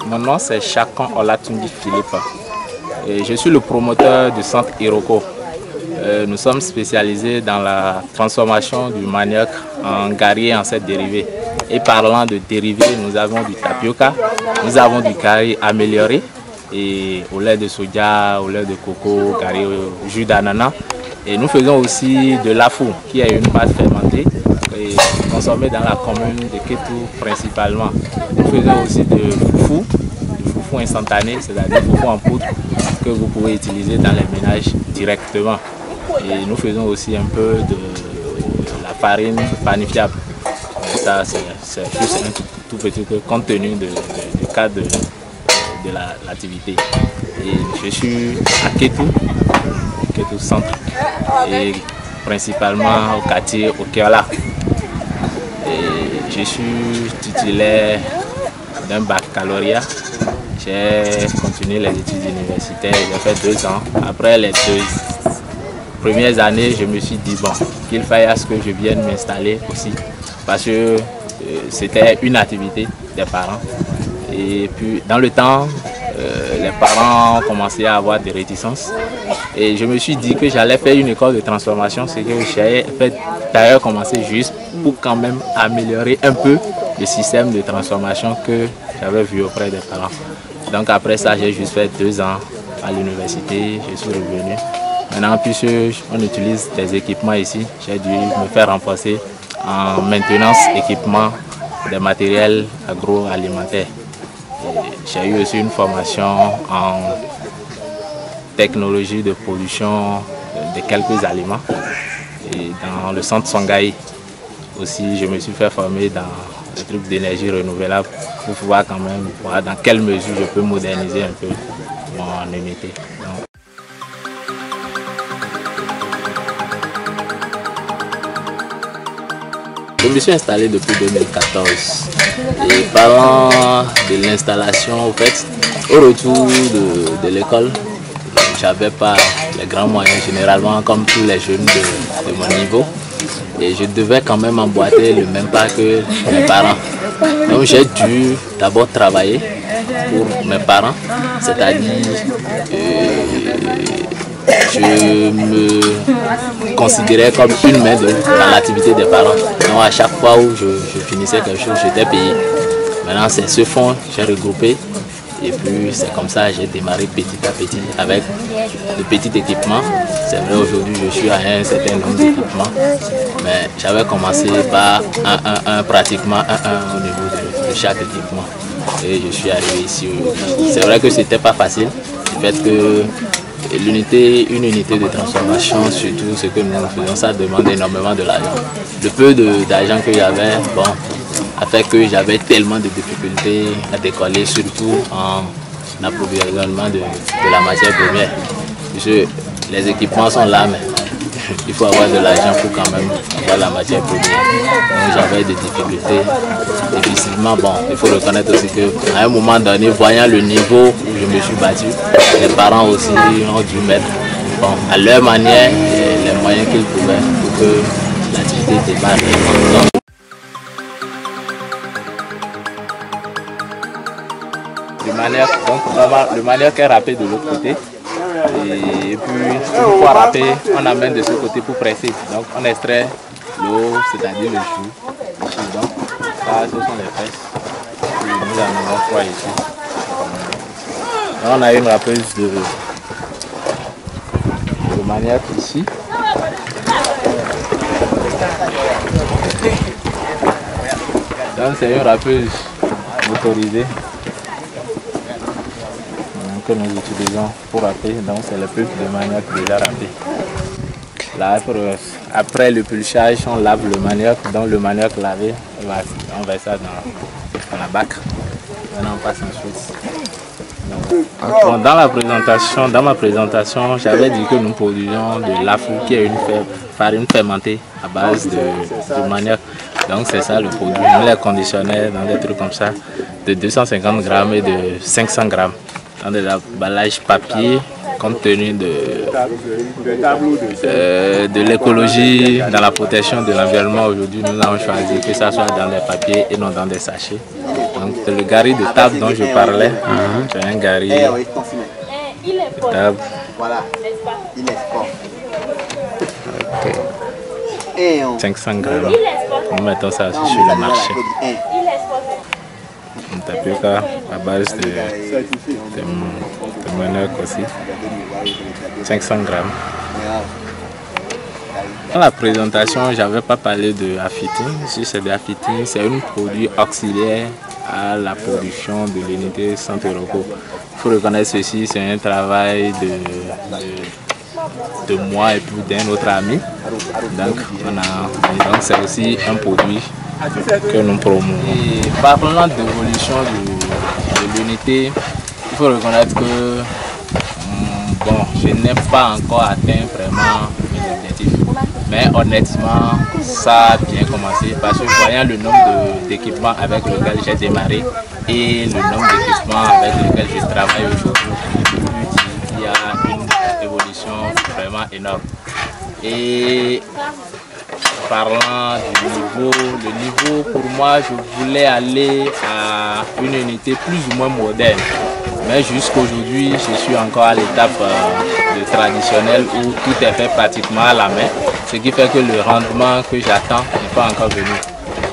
Mon nom c'est Chakon Olatunji Philippe. Et je suis le promoteur du centre Iroko. Nous sommes spécialisés dans la transformation du manioc en gari et en ses dérivés. Et parlant de dérivés, nous avons du tapioca, nous avons du gari amélioré et au lait de soja, au lait de coco, gari au jus d'ananas. Et nous faisons aussi de l'afou, qui est une pâte fermentée et consommée dans la commune de Kétou principalement. Nous faisons aussi de foufou instantané, c'est-à-dire foufou en poudre que vous pouvez utiliser dans les ménages directement. Et nous faisons aussi un peu de la farine panifiable. Ça, c'est juste un tout petit compte tenu du cadre de l'activité. Et je suis à Kétou Centre, et principalement au quartier au Kéola. Et je suis titulaire d'un baccalauréat. J'ai continué les études universitaires, j'ai fait 2 ans. Après les 2 premières années, je me suis dit bon, qu'il fallait à ce que je vienne m'installer aussi, parce que c'était une activité des parents. Et puis dans le temps, les parents ont commencé à avoir des réticences. Et je me suis dit que j'allais faire une école de transformation, ce que j'ai fait d'ailleurs commencer juste pour quand même améliorer un peu le système de transformation que j'avais vu auprès des parents. Donc après ça, j'ai juste fait 2 ans à l'université, je suis revenu. Maintenant, puisqu'on utilise des équipements ici, j'ai dû me faire renforcer en maintenance, équipement, des matériels agroalimentaires. J'ai eu aussi une formation en technologie de production de quelques aliments. Et dans le centre Songhai aussi, je me suis fait former dans les trucs d'énergie renouvelable pour pouvoir quand même voir dans quelle mesure je peux moderniser un peu mon unité. Je me suis installé depuis 2014 et parlant de l'installation, au retour de l'école, j'avais pas les grands moyens généralement comme tous les jeunes de mon niveau et je devais quand même emboîter le même pas que mes parents. Donc j'ai dû d'abord travailler pour mes parents, c'est-à-dire je me considérais comme une main dans l'activité des parents. Donc à chaque fois où je finissais quelque chose, j'étais payé. Maintenant c'est ce fonds que j'ai regroupé et puis c'est comme ça que j'ai démarré petit à petit avec de petits équipements. C'est vrai aujourd'hui je suis à un certain nombre d'équipements, mais j'avais commencé par pratiquement un au niveau de chaque équipement. Et je suis arrivé ici aujourd'hui. C'est vrai que c'était pas facile, du fait que une unité de transformation, surtout ce que nous faisons, ça demande énormément de l'argent. Le peu d'argent que j'avais, bon, a fait que j'avais tellement de difficultés à décoller, surtout en approvisionnement de la matière première. Parce que les équipements sont là, mais il faut avoir de l'argent pour quand même avoir la matière première. Donc j'avais des difficultés. Difficilement, bon, il faut reconnaître aussi qu'à un moment donné, voyant le niveau où je me suis battu, les parents aussi ont dû mettre à leur manière les moyens qu'ils pouvaient pour que l'activité démarre. Le manioc est râpé de l'autre côté. Et puis, pour pouvoir râper, on amène de ce côté pour presser. Donc, on extrait l'eau, c'est-à-dire le jus. Donc, ça, ce sont les fesses. Puis, nous en avons 3 ici. Là, on a une râpeuse de manioc ici. Donc, c'est une râpeuse motorisée que nous utilisons pour râper. Donc, c'est le pulpe de manioc déjà râpé. Là, après le pulchage, on lave le manioc. Donc, le manioc lavé, on va ça dans la bac. Maintenant, on passe ensuite. Donc, dans ma présentation, j'avais dit que nous produisions de l'afou, qui est une farine fermentée à base de manioc. Donc, c'est ça le produit. On les conditionnait dans des trucs comme ça, de 250 grammes et de 500 grammes. Dans des emballages papier, compte tenu de l'écologie, dans la protection de l'environnement. Aujourd'hui, nous avons choisi que ça soit dans des papiers et non dans des sachets. Donc Donc c'est le gari de table dont je parlais. C'est un gari de table. Voilà. Il est sport. Ok. 500 grammes. Nous mettons ça aussi sur le marché. Un tapioca à base de manioc aussi. 500 grammes. Dans la présentation, je n'avais pas parlé de Afitine. Si c'est de Afitine, c'est un produit auxiliaire à la production de l'unité Santé Roko. Il faut reconnaître ceci, c'est un travail de moi et puis d'un autre ami. Donc c'est aussi un produit que nous promouvons. Et parlant d'évolution de l'unité, il faut reconnaître que bon, je n'ai pas encore atteint vraiment mes objectifs. Mais honnêtement, ça a bien commencé parce que voyant le nombre d'équipements avec lesquels j'ai démarré et le nombre d'équipements avec lesquels je travaille aujourd'hui, il y a une évolution vraiment énorme. Et parlant du niveau, le niveau pour moi, je voulais aller à une unité plus ou moins moderne. Mais jusqu'aujourd'hui, je suis encore à l'étape traditionnelle où tout est fait pratiquement à la main. Ce qui fait que le rendement que j'attends n'est pas encore venu.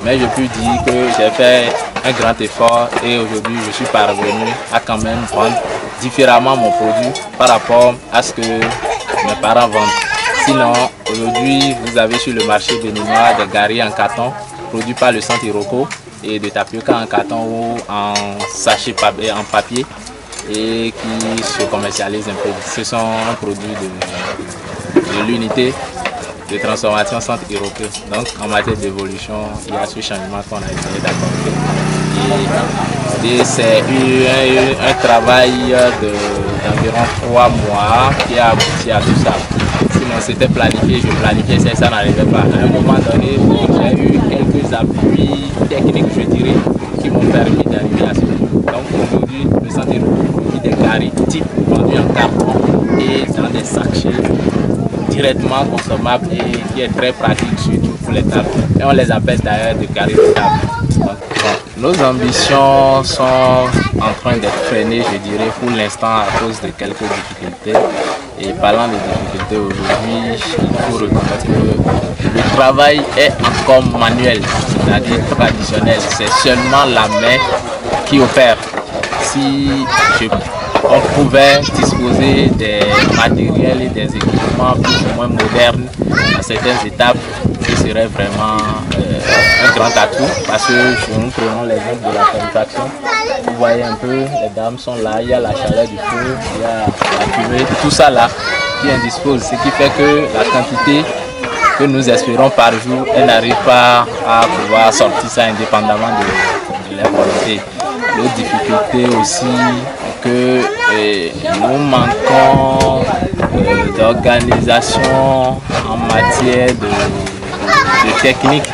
Mais je peux dire que j'ai fait un grand effort et aujourd'hui je suis parvenu à quand même vendre différemment mon produit par rapport à ce que mes parents vendent. Sinon, aujourd'hui, vous avez sur le marché béninois des garis en carton produits par le Santé Roko et des tapioca en carton ou en sachet en papier et qui se commercialisent un peu. Ce sont un produit de l'unité de transformation Santé Roko. Donc, en matière d'évolution, il y a ce changement qu'on a essayé d'apporter. Et c'est un travail d'environ 3 mois qui a abouti à tout ça. Sinon, c'était planifié, je planifiais, ça n'arrivait pas. À un moment donné, j'ai eu quelques appuis techniques, je dirais, qui m'ont permis d'arriver à ce niveau. Donc aujourd'hui, le Santé Roko produit des garis type vendus en carton et dans des sachets directement consommables et qui est très pratique surtout pour les tables. Et on les appelle d'ailleurs des garis de table. Donc, nos ambitions sont en train d'être freinées, je dirais, pour l'instant à cause de quelques difficultés. Et parlant de difficultés aujourd'hui, il faut reconnaître que le travail est encore manuel, c'est-à-dire traditionnel. C'est seulement la main qui opère. Si on pouvait disposer des matériels et des équipements plus ou moins modernes à certaines étapes, ce serait vraiment un grand atout parce que nous prenons l'exemple de la fabrication. Vous voyez un peu, les dames sont là, il y a la chaleur du feu, il y a la fumée, tout ça là qui indispose, ce qui fait que la quantité que nous espérons par jour, elle n'arrive pas à pouvoir sortir ça indépendamment de la volonté. L'autre difficulté aussi que nous manquons d'organisation en matière de technique.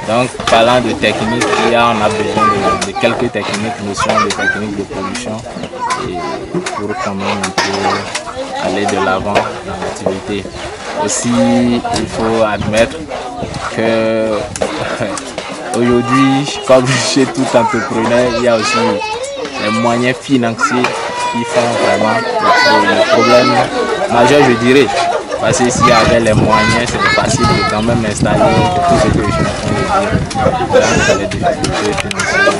Donc, parlant de technique, on a besoin de quelques techniques, notions de techniques de production et pour quand même aller de l'avant dans l'activité. Aussi, il faut admettre que aujourd'hui, comme chez tout entrepreneur, il y a aussi les moyens financiers qui font vraiment le problème majeur, je dirais. Parce que s'il y avait les moyens, c'est facile de quand même installer tout ce que je suis en train de dire. Dans les difficultés financières.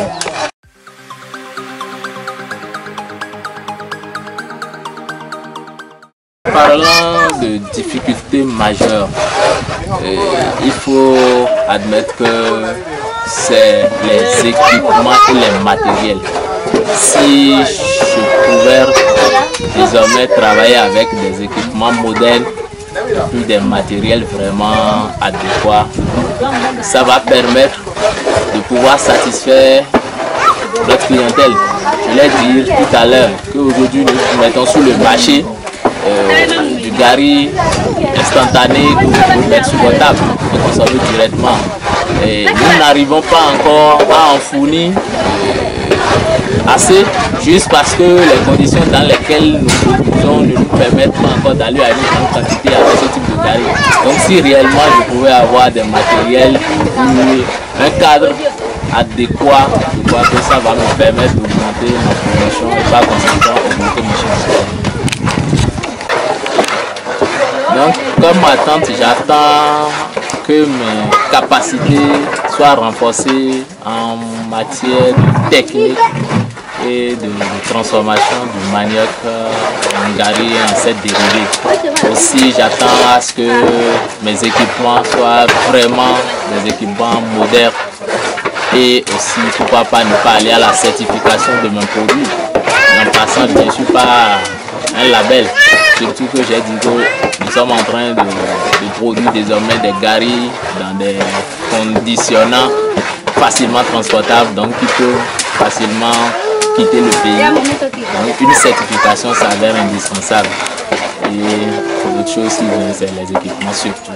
Parlant de difficultés majeures, il faut admettre que c'est les équipements et les matériels. Si je pouvais désormais travailler avec des équipements modernes et puis des matériels vraiment adéquats, ça va permettre de pouvoir satisfaire notre clientèle. Je l'ai dit tout à l'heure qu'aujourd'hui nous mettons sur le marché du gari instantané que vous pouvez mettre sur votre table et consommer directement. Et nous n'arrivons pas encore à en fournir assez, juste parce que les conditions dans lesquelles nous produisons ne nous permettent pas encore d'aller à une grande quantité avec ce type de gari. Donc si réellement je pouvais avoir des matériels, un cadre adéquat, je crois que ça va me permettre d'augmenter ma production et par conséquent augmenter mon chiffre d'affaires. Donc, comme attente, j'attends que mes capacités soient renforcées en matière de technique et de transformation du manioc en gari et en cette dérivée. Aussi, j'attends à ce que mes équipements soient vraiment des équipements modernes et aussi, pourquoi pas, ne pas aller à la certification de mes produits en passant bien sûr par un label. Surtout que j'ai dit que nous sommes en train de produire désormais des garis dans des conditionnants facilement transportables, donc qui peuvent facilement quitter le pays. Donc une certification s'avère indispensable. Et l'autre chose qui vient, c'est les équipements surtout.